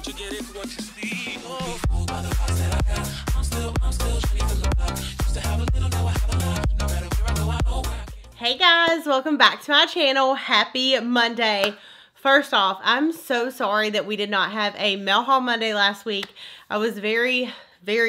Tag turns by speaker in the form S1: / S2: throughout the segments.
S1: you get it for what you see. Oh, fooled by the vibes that I got. I'm still trying to look up. Used to have a little, now I have a lot. No matter where I go, I know where I can.
S2: Hey guys, welcome back to my channel. Happy Monday. First off, I'm so sorry that we did not have a mail haul Monday last week. I was very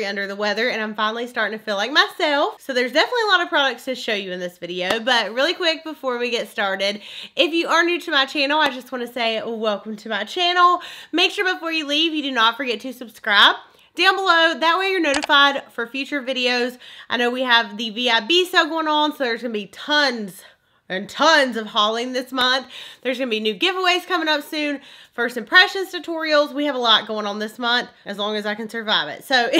S2: under the weather and I'm finally starting to feel like myself. So there's definitely a lot of products to show you in this video, but really quick before we get started, if you are new to my channel, I just want to say welcome to my channel. Make sure before you leave, you do not forget to subscribe down below. That way you're notified for future videos. I know we have the VIB sale going on, so there's going to be tons and tons of hauling this month. There's going to be new giveaways coming up soon. First impressions tutorials. We have a lot going on this month, as long as I can survive it. So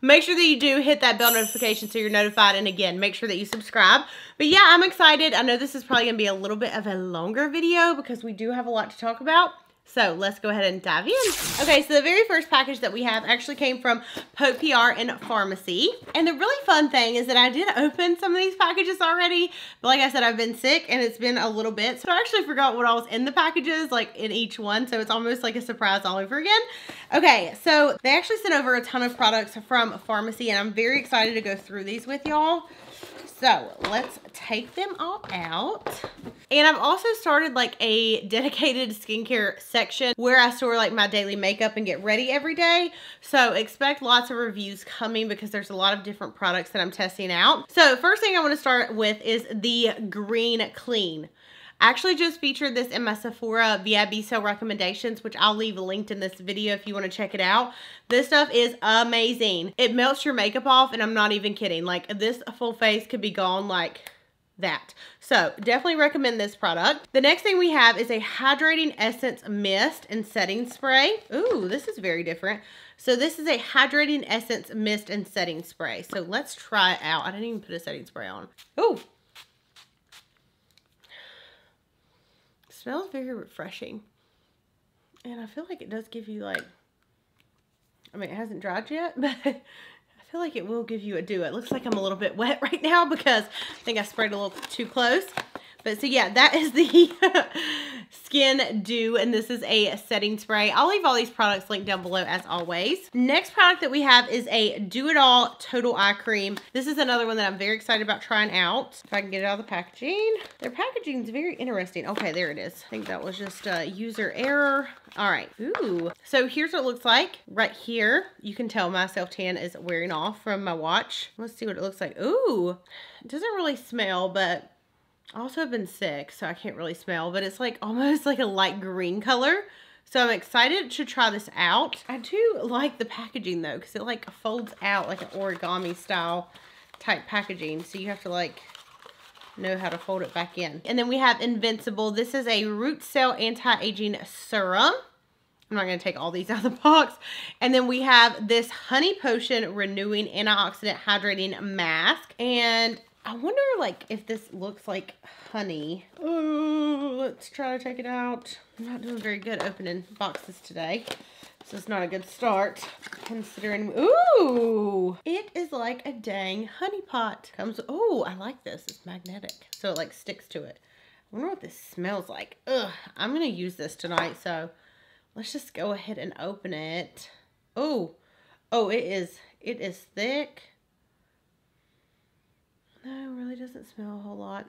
S2: make sure that you do hit that bell notification so you're notified. And again, make sure that you subscribe. But yeah, I'm excited. I know this is probably going to be a little bit of a longer video because we do have a lot to talk about. So let's go ahead and dive in. Okay, so the very first package that we have actually came from Poke PR and Farmacy. And the really fun thing is that I did open some of these packages already. But like I said, I've been sick and it's been a little bit. So I actually forgot what all was in the packages, like in each one. So it's almost like a surprise all over again. Okay, so they actually sent over a ton of products from Farmacy and I'm very excited to go through these with y'all. So let's take them all out. And I've also started like a dedicated skincare section where I store like my daily makeup and get ready every day. So expect lots of reviews coming because there's a lot of different products that I'm testing out. So first thing I want to start with is the Green Clean. I actually just featured this in my Sephora VIB sale recommendations, which I'll leave linked in this video if you want to check it out. This stuff is amazing. It melts your makeup off and I'm not even kidding. Like this full face could be gone like that. So definitely recommend this product. The next thing we have is a Hydrating Essence Mist and Setting Spray. Ooh, this is very different. So this is a Hydrating Essence Mist and Setting Spray. So let's try it out. I didn't even put a setting spray on. Ooh. Smells very refreshing, and I feel like it does give you like, I mean it hasn't dried yet, but I feel like it will give you a dew. It looks like I'm a little bit wet right now because I think I sprayed a little too close. But so yeah, that is the Skin Dew, and this is a setting spray. I'll leave all these products linked down below as always. Next product that we have is a Do It All Total Eye Cream. This is another one that I'm very excited about trying out. If I can get it out of the packaging. Their packaging is very interesting. Okay, there it is. I think that was just a user error. All right. Ooh. So here's what it looks like. Right here, you can tell my self-tan is wearing off from my watch. Let's see what it looks like. Ooh. It doesn't really smell, but I also have been sick, so I can't really smell, but it's like almost like a light green color. So I'm excited to try this out. I do like the packaging though, because it like folds out like an origami style type packaging. So you have to like know how to fold it back in. And then we have Invincible. This is a root cell anti-aging serum. I'm not going to take all these out of the box. And then we have this Honey Potion Renewing Antioxidant Hydrating Mask. And I wonder like if this looks like honey. Oh, let's try to take it out. I'm not doing very good opening boxes today. So it's not a good start considering. Ooh, it is like a dang honey pot. Comes, oh, I like this. It's magnetic. So it like sticks to it. I wonder what this smells like. Ugh, I'm going to use this tonight. So let's just go ahead and open it. Oh, it is thick. No, it really doesn't smell a whole lot.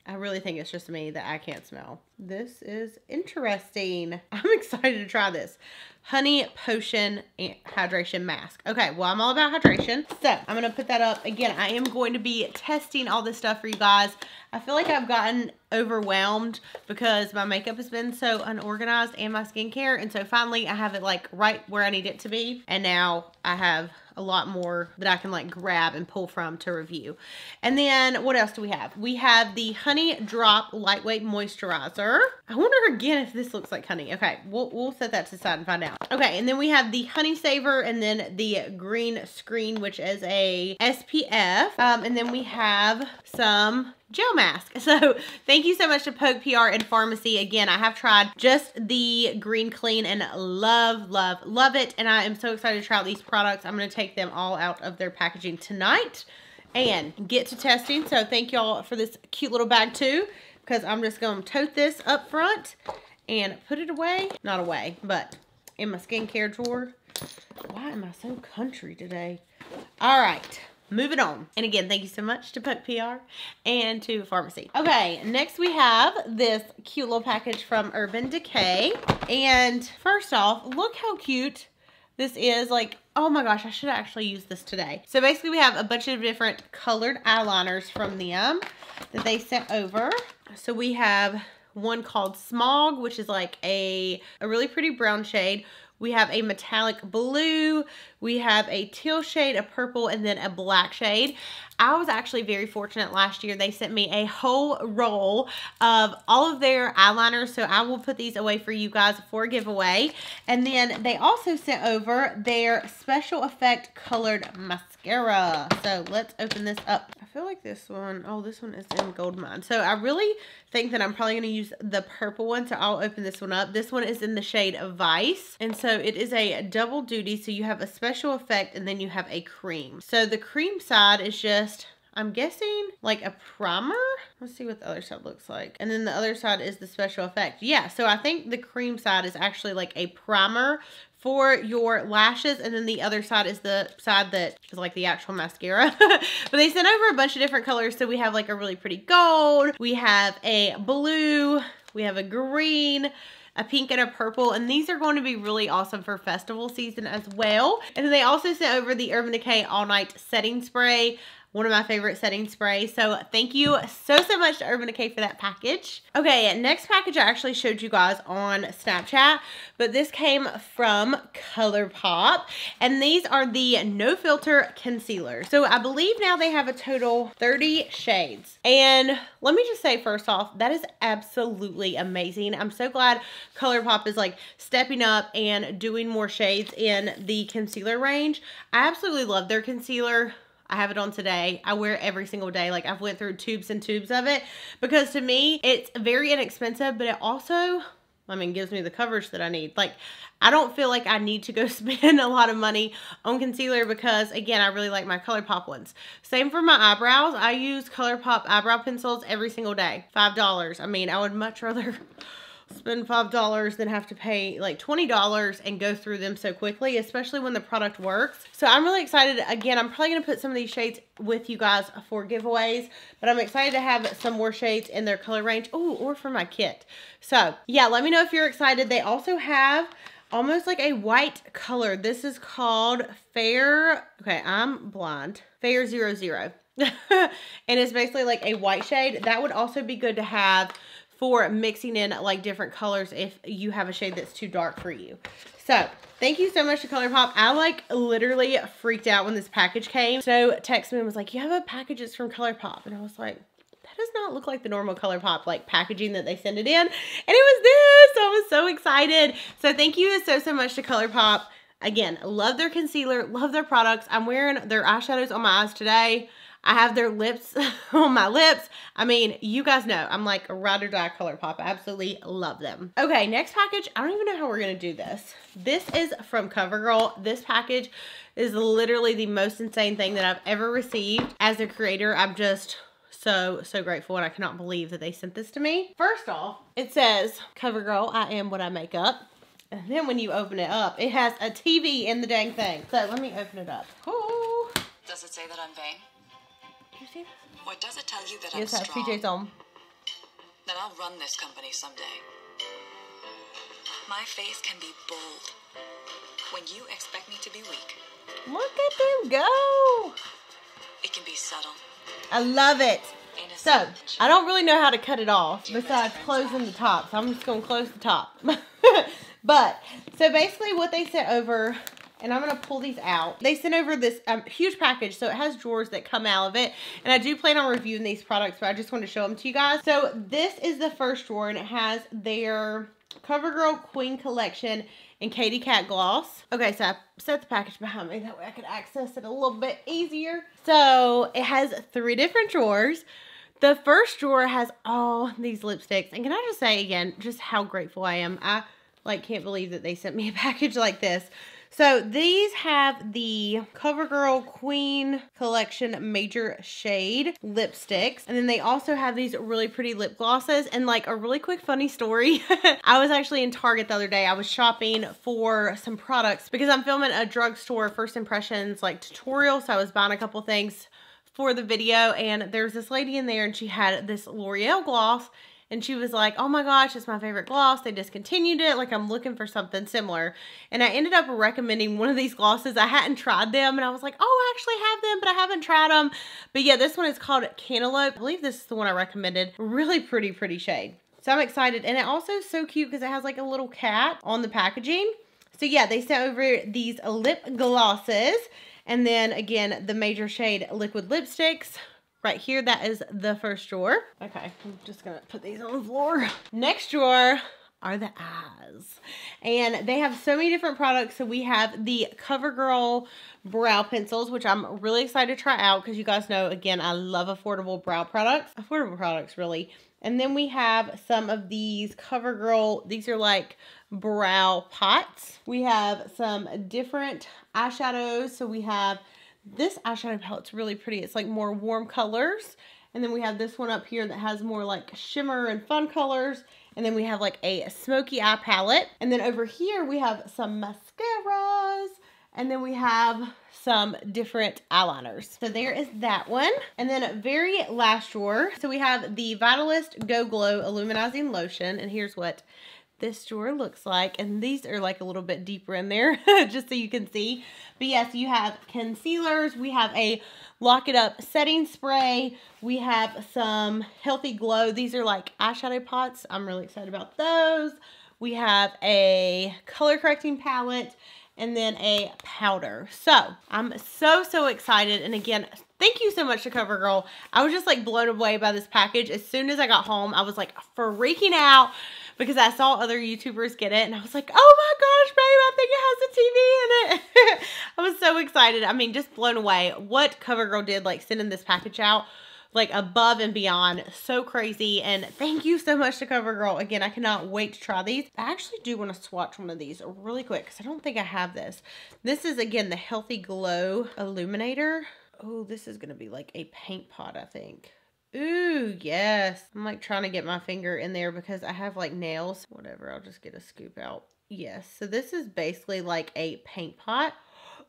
S2: I really think it's just me that I can't smell. This is interesting. I'm excited to try this. Honey Potion Hydration Mask. Okay, well, I'm all about hydration. So, I'm going to put that up. Again, I am going to be testing all this stuff for you guys. I feel like I've gotten overwhelmed because my makeup has been so unorganized and my skincare. And so, finally, I have it like right where I need it to be. And now I have a lot more that I can like grab and pull from to review. And then what else do we have? We have the Honey Drop Lightweight Moisturizer. I wonder again if this looks like honey. Okay, we'll set that to the side and find out. Okay, and then we have the Honey Saver and then the Green Screen, which is a SPF. And then we have some gel mask. So thank you so much to Poke PR and Farmacy. Again, I have tried just the Green Clean and love it. And I am so excited to try out these products. I'm going to take them all out of their packaging tonight and get to testing. So thank y'all for this cute little bag too, because I'm just going to tote this up front and put it away. Not away, but in my skincare drawer. Why am I so country today? All right. Moving on. And again, thank you so much to Puck PR and to Farmacy. Okay, next we have this cute little package from Urban Decay. And first off, look how cute this is. Like, oh my gosh, I should have actually used this today. So basically we have a bunch of different colored eyeliners from them that they sent over. So we have one called Smog, which is like a really pretty brown shade. We have a metallic blue, we have a teal shade, a purple, and then a black shade. I was actually very fortunate last year. They sent me a whole roll of all of their eyeliners, so I will put these away for you guys for a giveaway. And then they also sent over their special effect colored mascara. So let's open this up. I feel like this one, oh, this one is in Gold Mine. So I really think that I'm probably going to use the purple one, so I'll open this one up. This one is in the shade Vice, and so it is a double duty. So you have a special effect and then you have a cream. So the cream side is just, I'm guessing, like a primer. Let's see what the other side looks like. And then the other side is the special effect. Yeah, so I think the cream side is actually like a primer for your lashes, and then the other side is the side that is like the actual mascara. But they sent over a bunch of different colors. So we have like a really pretty gold, we have a blue, we have a green, a pink, and a purple, and these are going to be really awesome for festival season as well. And then they also sent over the Urban Decay All Night Setting Spray, one of my favorite setting sprays. So thank you so much to Urban Decay for that package. Okay, next package I actually showed you guys on Snapchat, but this came from Colourpop, and these are the No Filter Concealer. So I believe now they have a total 30 shades. And let me just say first off, that is absolutely amazing. I'm so glad Colourpop is like stepping up and doing more shades in the concealer range. I absolutely love their concealer. I have it on today. I wear it every single day. Like, I've went through tubes and tubes of it because to me, it's very inexpensive, but it also, I mean, gives me the coverage that I need. Like, I don't feel like I need to go spend a lot of money on concealer because, again, I really like my Colourpop ones. Same for my eyebrows. I use Colourpop eyebrow pencils every single day. $5. I mean, I would much rather spend $5 than have to pay like $20 and go through them so quickly, especially when the product works. So I'm really excited. Again, I'm probably going to put some of these shades with you guys for giveaways, but I'm excited to have some more shades in their color range. Oh, or for my kit. So yeah, let me know if you're excited. They also have almost like a white color. This is called Fair. Okay, I'm blind. Fair 00. And it's basically like a white shade. That would also be good to have for mixing in like different colors if you have a shade that's too dark for you. So thank you so much to Colourpop. I like literally freaked out when this package came. So texted me and was like, you have a package that's from Colourpop. And I was like, that does not look like the normal Colourpop like packaging that they send it in. And it was this. I was so excited. So thank you so much to Colourpop. Again, love their concealer, love their products. I'm wearing their eyeshadows on my eyes today. I have their lips on my lips. I mean, you guys know I'm like a ride or die Colourpop. I absolutely love them. Okay, next package. I don't even know how we're going to do this. This is from CoverGirl. This package is literally the most insane thing that I've ever received. As a creator, I'm just so grateful, and I cannot believe that they sent this to me. First off, it says, CoverGirl, I am what I make up. And then when you open it up, it has a TV in the dang thing. So let me open it up. Ooh.
S3: Does it say that I'm vain?
S2: You see this?
S3: Or does it tell you that
S2: yes,
S3: I'm strong?
S2: PJ's on.
S3: Then I'll run this company someday. My face can be bold when you expect me to be weak.
S2: Look at them go.
S3: It can be subtle.
S2: I love it.
S3: Innocent.
S2: So, I don't really know how to cut it off besides closing the top. So I'm just going to close the top. But, so basically what they sent over, and I'm going to pull these out. They sent over this huge package, so it has drawers that come out of it. And I do plan on reviewing these products, but I just want to show them to you guys. So this is the first drawer, and it has their CoverGirl Queen Collection and Katy Cat Gloss. Okay, so I set the package behind me. That way I could access it a little bit easier. So it has 3 different drawers. The first drawer has all these lipsticks. And can I just say again, just how grateful I am. I Like, can't believe that they sent me a package like this. So these have the CoverGirl Queen Collection Major Shade lipsticks. And then they also have these really pretty lip glosses. And like a really quick funny story. I was actually in Target the other day. I was shopping for some products because I'm filming a drugstore first impressions like tutorial. So I was buying a couple things for the video. And there's this lady in there and she had this L'Oreal gloss. And she was like, oh my gosh, it's my favorite gloss. They discontinued it. Like, I'm looking for something similar. And I ended up recommending one of these glosses. I hadn't tried them. And I was like, oh, I actually have them, but I haven't tried them. But yeah, this one is called Cantaloupe. I believe this is the one I recommended. Really pretty shade. So I'm excited. And it also is so cute because it has like a little cat on the packaging. So yeah, they sent over these lip glosses. And then again, the Major Shade liquid lipsticks. Right here, that is the first drawer. Okay, I'm just gonna put these on the floor. Next drawer are the eyes. And they have so many different products. So we have the CoverGirl brow pencils, which I'm really excited to try out because you guys know, again, I love affordable brow products. Affordable products, really. And then we have some of these CoverGirl, these are like brow pots. We have some different eyeshadows. So we have this eyeshadow palette's really pretty. It's like more warm colors. And then we have this one up here that has more like shimmer and fun colors. And then we have like a smoky eye palette. And then over here we have some mascaras. And then we have some different eyeliners. So there is that one. And then very last drawer. So we have the Vitalist Go Glow Illuminizing Lotion. And here's what this drawer looks like, and these are like a little bit deeper in there just so you can see. But yes, you have concealers, we have a Lock It Up setting spray, we have some Healthy Glow. These are like eyeshadow pots. I'm really excited about those. We have a color correcting palette and then a powder. So I'm so excited. And again, thank you so much to CoverGirl. I was just like blown away by this package. As soon as I got home, I was like freaking out because I saw other YouTubers get it. And I was like, oh my gosh, babe, I think it has a TV in it. I was so excited. I mean, just blown away. What CoverGirl did, like sending this package out, like above and beyond. So crazy. And thank you so much to CoverGirl. Again, I cannot wait to try these. I actually do want to swatch one of these really quick because I don't think I have this. This is, again, the Healthy Glow Illuminator. Oh, this is going to be like a paint pot, I think. Ooh, yes. I'm like trying to get my finger in there because I have like nails. Whatever, I'll just get a scoop out. Yes, so this is basically like a paint pot.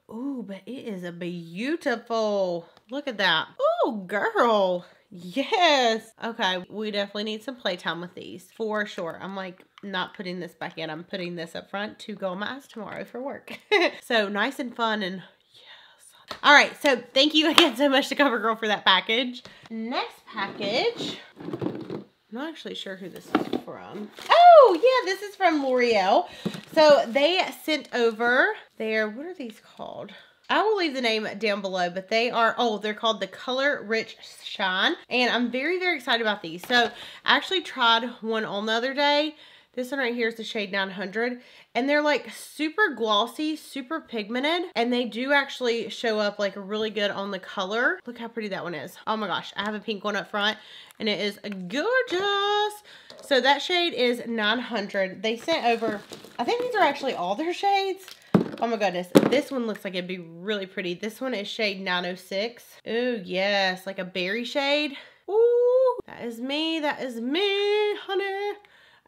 S2: Ooh, but it is a beautiful. Look at that. Ooh, girl. Yes. Okay, we definitely need some playtime with these for sure. I'm like not putting this back in. I'm putting this up front to go on my eyes tomorrow for work. So nice and fun and yes. All right, so thank you again so much to CoverGirl for that package. Next package. I'm not actually sure who this is from. Oh, yeah, this is from L'Oreal. So they sent over their, what are these called? I will leave the name down below, but they are, oh, they're called the Color Riche Shine. And I'm very excited about these. So I actually tried one on the other day. This one right here is the shade 900. And they're like super glossy, super pigmented. And they do actually show up like really good on the color. Look how pretty that one is. Oh my gosh, I have a pink one up front and it is gorgeous. So that shade is 900. They sent over, I think these are actually all their shades. Oh my goodness, this one looks like it'd be really pretty. This one is shade 906. Ooh, yes, like a berry shade. Ooh, that is me, honey.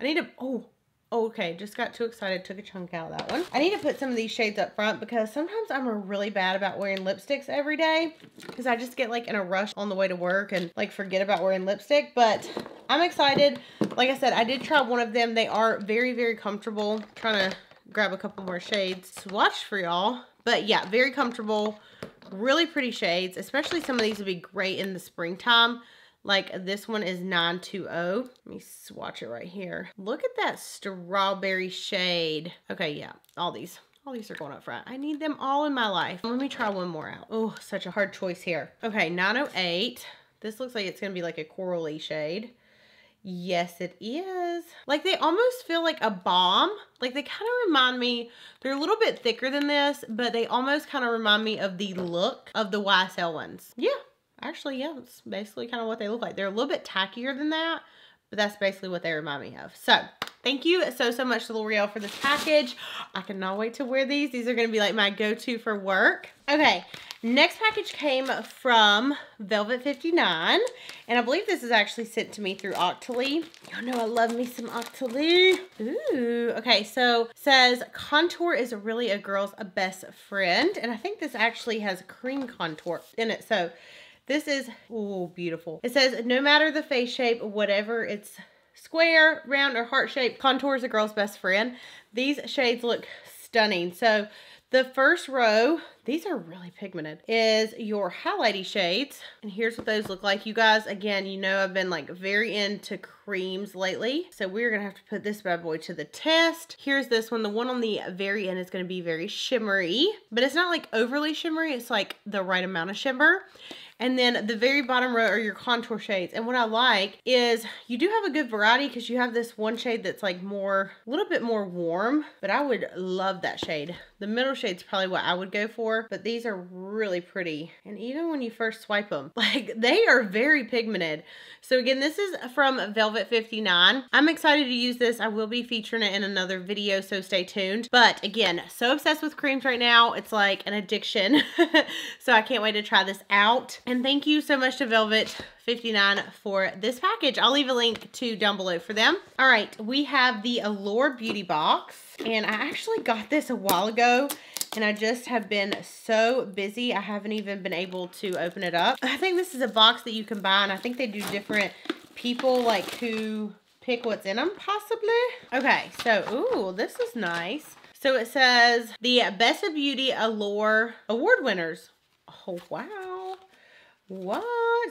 S2: I need to, oh, okay, just got too excited, took a chunk out of that one. I need to put some of these shades up front because sometimes I'm really bad about wearing lipsticks every day because I just get like in a rush on the way to work and like forget about wearing lipstick, but I'm excited. Like I said, I did try one of them. They are very comfortable. I'm trying to grab a couple more shades to swatch for y'all, but yeah, very comfortable, really pretty shades, especially some of these would be great in the springtime. Like this one is 920. Let me swatch it right here. Look at that strawberry shade. Okay, yeah, all these are going up front. I need them all in my life. Let me try one more out. Oh, such a hard choice here. Okay, 908. This looks like it's gonna be like a corally shade. Yes, it is. Like they almost feel like a balm. Like they kind of remind me, they're a little bit thicker than this, but they almost kind of remind me of the look of the YSL ones. Yeah. Actually, yeah, it's basically kind of what they look like. They're a little bit tackier than that, but that's basically what they remind me of. So, Thank you so much to L'Oreal for this package. I cannot wait to wear these. These are going to be like my go-to for work. Okay, next package came from Velvet59, and I believe this is actually sent to me through Octoly. Y'all know I love me some Octoly. Ooh, okay, so it says contour is really a girl's best friend, and I think this actually has cream contour in it, so this is, ooh, beautiful. It says, no matter the face shape, whatever it's square, round, or heart shape, contour is a girl's best friend. These shades look stunning. So the first row, these are really pigmented, is your highlighty shades. And here's what those look like. You guys, again, you know I've been like very into creams lately. So we're gonna have to put this bad boy to the test. Here's this one. The one on the very end is gonna be very shimmery, but it's not like overly shimmery. It's like the right amount of shimmer. And then the very bottom row are your contour shades. And what I like is you do have a good variety because you have this one shade that's like more, a little bit more warm, but I would love that shade. The middle shade's probably what I would go for, but these are really pretty. And even when you first swipe them, like they are very pigmented. So again, this is from Velvet59. I'm excited to use this. I will be featuring it in another video, so stay tuned. But again, so obsessed with creams right now. It's like an addiction. So I can't wait to try this out. And thank you so much to Velvet59 for this package. I'll leave a link to down below for them. All right, we have the Allure Beauty Box. And I actually got this a while ago, and I just have been so busy, I haven't even been able to open it up. I think this is a box that you can buy, and I think they do different people like who pick what's in them, possibly. Okay, so, ooh, this is nice. So it says, the Best of Beauty Allure Award winners. Oh, wow. What?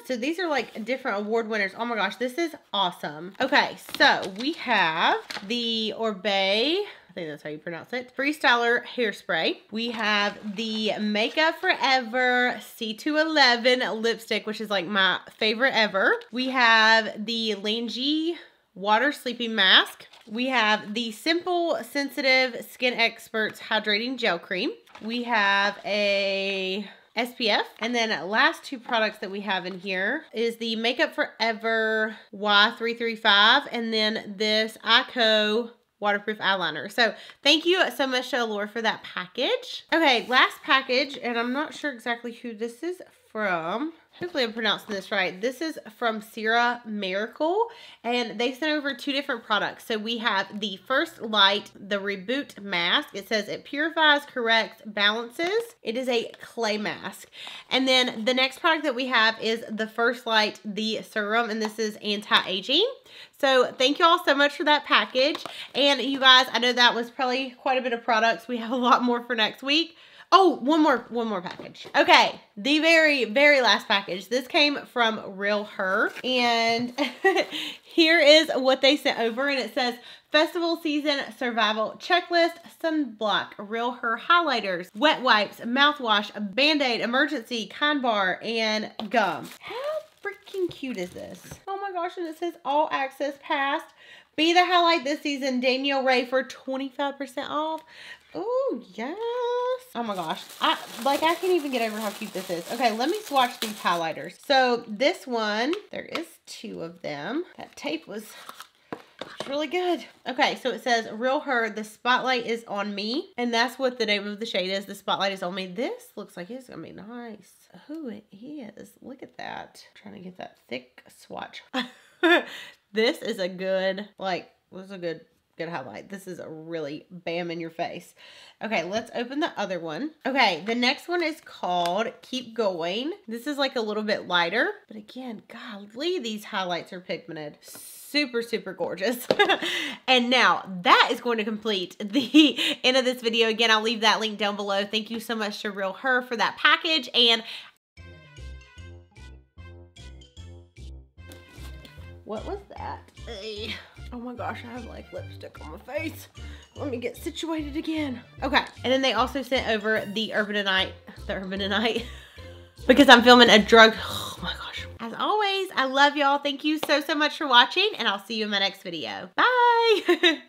S2: So these are like different award winners. Oh my gosh, this is awesome. Okay, so we have the Orbe, I think that's how you pronounce it, Freestyler Hairspray. We have the Makeup Forever C211 lipstick, which is like my favorite ever. We have the Langy Water Sleeping Mask. We have the Simple Sensitive Skin Experts Hydrating Gel Cream. We have a SPF. And then last two products that we have in here is the Makeup Forever Y335 and then this Ico waterproof eyeliner. So thank you so much to Allure for that package. Okay, last package, and I'm not sure exactly who this is from. Hopefully I'm pronouncing this right. This is from Sierra Miracle, and they sent over two different products. So we have the First Light, the Reboot Mask. It says it purifies, corrects, balances. It is a clay mask. And then the next product that we have is the First Light, the Serum, and this is anti-aging. So thank you all so much for that package. And you guys, I know that was probably quite a bit of products. We have a lot more for next week. Oh, one more package. Okay, the very last package. This came from Realher, and here is what they sent over, and it says Festival Season Survival Checklist, Sunblock, Realher Highlighters, Wet Wipes, Mouthwash, Band-Aid, Emergency, Kind Bar, and Gum. How freaking cute is this? Oh my gosh, and it says All Access Pass. Be the highlight this season, Danielle Ray for 25% off. Oh, yes. Oh my gosh. I can't even get over how cute this is. Okay, let me swatch these highlighters. So this one, there is two of them. That tape was really good. Okay, so it says Realher, the spotlight is on me. And that's what the name of the shade is. The spotlight is on me. This looks like it's going to be nice. Oh, it is. Look at that. I'm trying to get that thick swatch. This is a good, this is a good highlight. This is a really bam in your face. Okay, let's open the other one. Okay, the next one is called Keep Going. This is like a little bit lighter, but again, golly, these highlights are pigmented. Super, super gorgeous. And now that is going to complete the end of this video. Again, I'll leave that link down below. Thank you so much to Realher for that package. And what was that? Hey. Oh my gosh, I have like lipstick on my face. Let me get situated again. Okay, and then they also sent over the Urbanite, because I'm filming a drug. Oh my gosh. As always, I love y'all. Thank you so much for watching, and I'll see you in my next video. Bye.